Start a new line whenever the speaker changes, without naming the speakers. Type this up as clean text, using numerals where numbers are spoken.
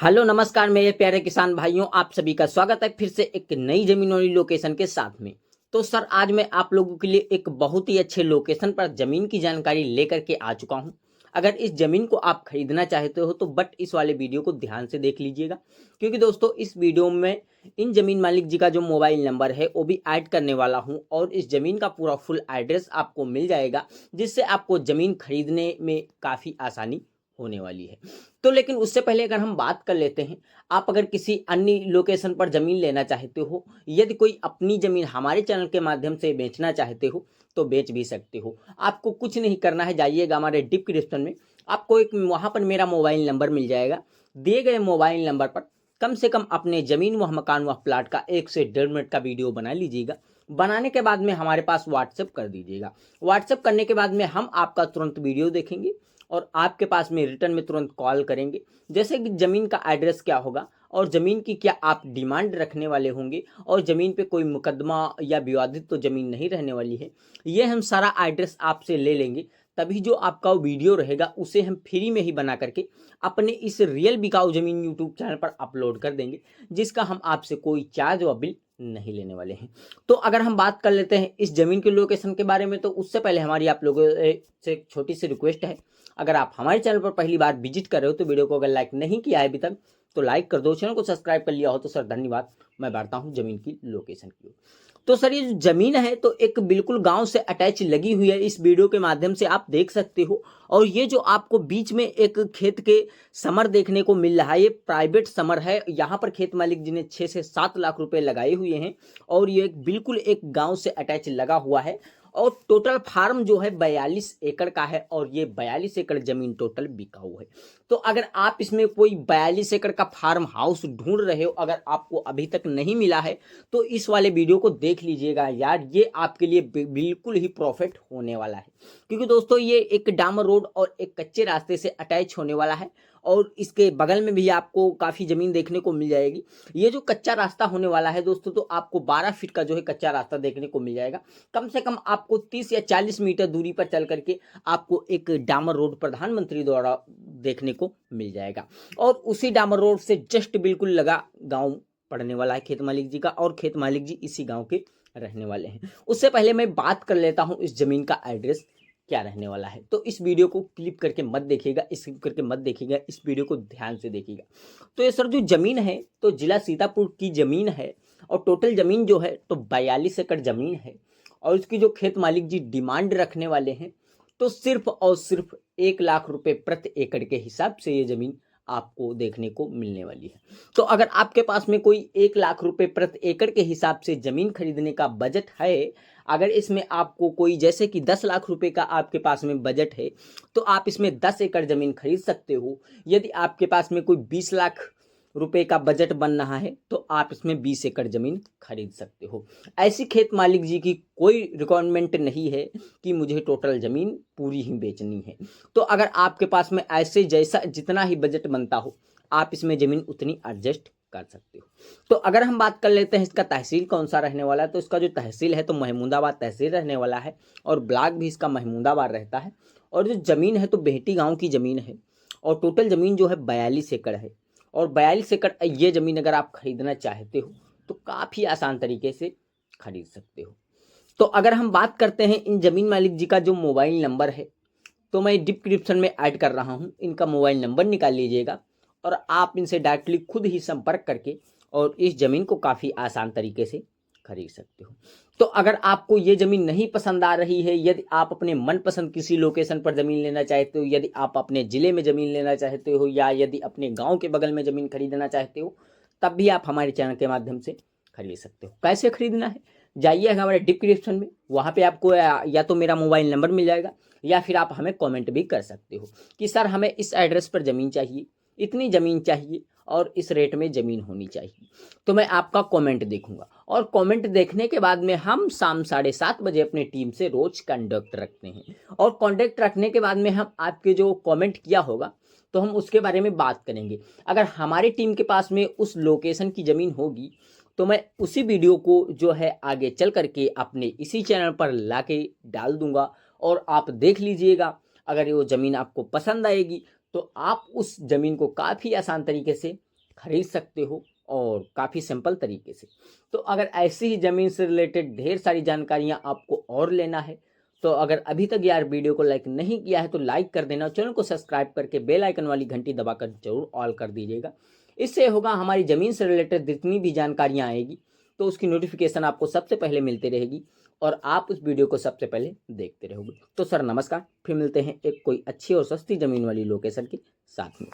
Hello नमस्कार मेरे प्यारे किसान भाइयों, आप सभी का स्वागत है फिर से एक नई जमीन वाली लोकेशन के साथ में। तो सर आज मैं आप लोगों के लिए एक बहुत ही अच्छे लोकेशन पर जमीन की जानकारी लेकर के आ चुका हूं। अगर इस जमीन को आप खरीदना चाहते हो तो बट इस वाले वीडियो को ध्यान से देख लीजिएगा, क्योंकि दोस्तों इस वीडियो में इन जमीन मालिक जी का जो मोबाइल नंबर है वो भी ऐड करने वाला हूं और इस जमीन का पूरा फुल एड्रेस आपको मिल जाएगा, जिससे आपको जमीन खरीदने में काफ़ी आसानी होने वाली है। तो लेकिन उससे पहले अगर हम बात कर लेते हैं, आप अगर किसी अन्य लोकेशन पर ज़मीन लेना चाहते हो, यदि कोई अपनी ज़मीन हमारे चैनल के माध्यम से बेचना चाहते हो, तो बेच भी सकते हो। आपको कुछ नहीं करना है, जाइएगा हमारे डिस्क्रिप्शन में, आपको एक वहाँ पर मेरा मोबाइल नंबर मिल जाएगा। दिए गए मोबाइल नंबर पर कम से कम अपने ज़मीन व मकान व प्लाट का 1 से 1.5 मिनट का वीडियो बना लीजिएगा। बनाने के बाद में हमारे पास व्हाट्सएप कर दीजिएगा। व्हाट्सएप करने के बाद में हम आपका तुरंत वीडियो देखेंगे और आपके पास में रिटर्न में तुरंत कॉल करेंगे, जैसे कि ज़मीन का एड्रेस क्या होगा और ज़मीन की क्या आप डिमांड रखने वाले होंगे और ज़मीन पे कोई मुकदमा या विवादित तो ज़मीन नहीं रहने वाली है, ये हम सारा एड्रेस आपसे ले लेंगे। तभी जो आपका वीडियो रहेगा उसे हम फ्री में ही बना करके अपने इस रियल बिकाऊ ज़मीन यूट्यूब चैनल पर अपलोड कर देंगे, जिसका हम आपसे कोई चार्ज व बिल नहीं लेने वाले हैं। तो अगर हम बात कर लेते हैं इस ज़मीन के लोकेशन के बारे में, तो उससे पहले हमारी आप लोगों से एक छोटी सी रिक्वेस्ट है। अगर आप हमारे चैनल पर पहली बार विजिट कर रहे हो तो वीडियो को अगर लाइक नहीं किया है अभी तक तो लाइक कर दो, चैनल को सब्सक्राइब कर लिया हो तो सर धन्यवाद। मैं बढ़ता हूँ जमीन की लोकेशन की ओर। तो सर ये जो जमीन है तो एक बिल्कुल गांव से अटैच लगी हुई है, इस वीडियो के माध्यम से आप देख सकते हो। और ये जो आपको बीच में एक खेत के समर देखने को मिल रहा है, ये प्राइवेट समर है। यहाँ पर खेत मालिक जी ने 6 से 7 लाख रुपए लगाए हुए हैं और ये बिल्कुल एक गांव से अटैच लगा हुआ है। और टोटल फार्म जो है 42 एकड़ का है और ये 42 एकड़ जमीन टोटल बिकाऊ है। तो अगर आप इसमें कोई 42 एकड़ का फार्म हाउस ढूंढ रहे हो, अगर आपको अभी तक नहीं मिला है तो इस वाले वीडियो को देख लीजिएगा यार, ये आपके लिए बिल्कुल ही प्रॉफिट होने वाला है। क्योंकि दोस्तों ये एक डामर रोड और एक कच्चे रास्ते से अटैच होने वाला है और इसके बगल में भी आपको काफ़ी ज़मीन देखने को मिल जाएगी। ये जो कच्चा रास्ता होने वाला है दोस्तों, तो आपको 12 फीट का जो है कच्चा रास्ता देखने को मिल जाएगा। कम से कम आपको 30 या 40 मीटर दूरी पर चल करके आपको एक डामर रोड प्रधानमंत्री द्वारा देखने को मिल जाएगा। और उसी डामर रोड से जस्ट बिल्कुल लगा गांव पड़ने वाला है खेत मालिक जी का, और खेत मालिक जी इसी गांव के रहने वाले हैं। उससे पहले मैं बात कर लेता हूं इस जमीन का एड्रेस क्या रहने वाला है। तो इस वीडियो को क्लिप करके मत देखिएगा, स्किप करके मत देखिएगा, इस वीडियो को ध्यान से देखिएगा। तो ये सर जो जमीन है तो जिला सीतापुर की जमीन है और टोटल जमीन जो है तो 42 एकड़ जमीन है। और इसकी जो खेत मालिक जी डिमांड रखने वाले हैं तो सिर्फ और सिर्फ 1 लाख रुपए प्रति एकड़ के हिसाब से ये जमीन आपको देखने को मिलने वाली है। तो अगर आपके पास में कोई 1 लाख रुपए प्रति एकड़ के हिसाब से जमीन खरीदने का बजट है, अगर इसमें आपको कोई जैसे कि 10 लाख रुपए का आपके पास में बजट है तो आप इसमें 10 एकड़ जमीन खरीद सकते हो। यदि आपके पास में कोई 20 लाख रुपए का बजट बन रहा है तो आप इसमें 20 एकड़ जमीन खरीद सकते हो। ऐसी खेत मालिक जी की कोई रिक्वायरमेंट नहीं है कि मुझे टोटल जमीन पूरी ही बेचनी है। तो अगर आपके पास में ऐसे जैसा जितना ही बजट बनता हो आप इसमें जमीन उतनी एडजस्ट कर सकते हो। तो अगर हम बात कर लेते हैं इसका तहसील कौन सा रहने वाला है, तो इसका जो तहसील है तो महमूदाबाद तहसील रहने वाला है और ब्लॉक भी इसका महमूदाबाद रहता है। और जो ज़मीन है तो बेहटी गांव की ज़मीन है और टोटल ज़मीन जो है 42 एकड़ है। और 42 एकड़ ये ज़मीन अगर आप खरीदना चाहते हो तो काफ़ी आसान तरीके से खरीद सकते हो। तो अगर हम बात करते हैं इन ज़मीन मालिक जी का जो मोबाइल नंबर है तो मैं डिस्क्रिप्शन में ऐड कर रहा हूँ, इनका मोबाइल नंबर निकाल लीजिएगा और आप इनसे डायरेक्टली खुद ही संपर्क करके और इस ज़मीन को काफ़ी आसान तरीके से खरीद सकते हो। तो अगर आपको ये ज़मीन नहीं पसंद आ रही है, यदि आप अपने मनपसंद किसी लोकेशन पर ज़मीन लेना चाहते हो, यदि आप अपने ज़िले में ज़मीन लेना चाहते हो या यदि अपने गाँव के बगल में ज़मीन खरीदना चाहते हो, तब भी आप हमारे चैनल के माध्यम से खरीद सकते हो। कैसे खरीदना है, जाइए हमारे डिस्क्रिप्शन में, वहाँ पे आपको या तो मेरा मोबाइल नंबर मिल जाएगा या फिर आप हमें कमेंट भी कर सकते हो कि सर हमें इस एड्रेस पर ज़मीन चाहिए, इतनी ज़मीन चाहिए और इस रेट में ज़मीन होनी चाहिए। तो मैं आपका कमेंट देखूंगा और कमेंट देखने के बाद में हम शाम 7:30 बजे अपनी टीम से रोज़ कॉन्टैक्ट रखते हैं। और कॉन्टैक्ट रखने के बाद में हम आपके जो कमेंट किया होगा तो हम उसके बारे में बात करेंगे। अगर हमारी टीम के पास में उस लोकेशन की ज़मीन होगी तो मैं उसी वीडियो को जो है आगे चल करके अपने इसी चैनल पर लाके डाल दूंगा और आप देख लीजिएगा। अगर वो ज़मीन आपको पसंद आएगी तो आप उस ज़मीन को काफ़ी आसान तरीके से खरीद सकते हो और काफ़ी सिंपल तरीके से। तो अगर ऐसी ही ज़मीन से रिलेटेड ढेर सारी जानकारियाँ आपको और लेना है, तो अगर अभी तक यार वीडियो को लाइक नहीं किया है तो लाइक कर देना और चैनल को सब्सक्राइब करके बेल आइकन वाली घंटी दबाकर जरूर ऑल कर दीजिएगा। इससे होगा हमारी ज़मीन से रिलेटेड जितनी भी जानकारियाँ आएगी तो उसकी नोटिफिकेशन आपको सबसे पहले मिलती रहेगी और आप उस वीडियो को सबसे पहले देखते रहोगे। तो सर नमस्कार, फिर मिलते हैं एक कोई अच्छी और सस्ती ज़मीन वाली लोकेशन के साथ में।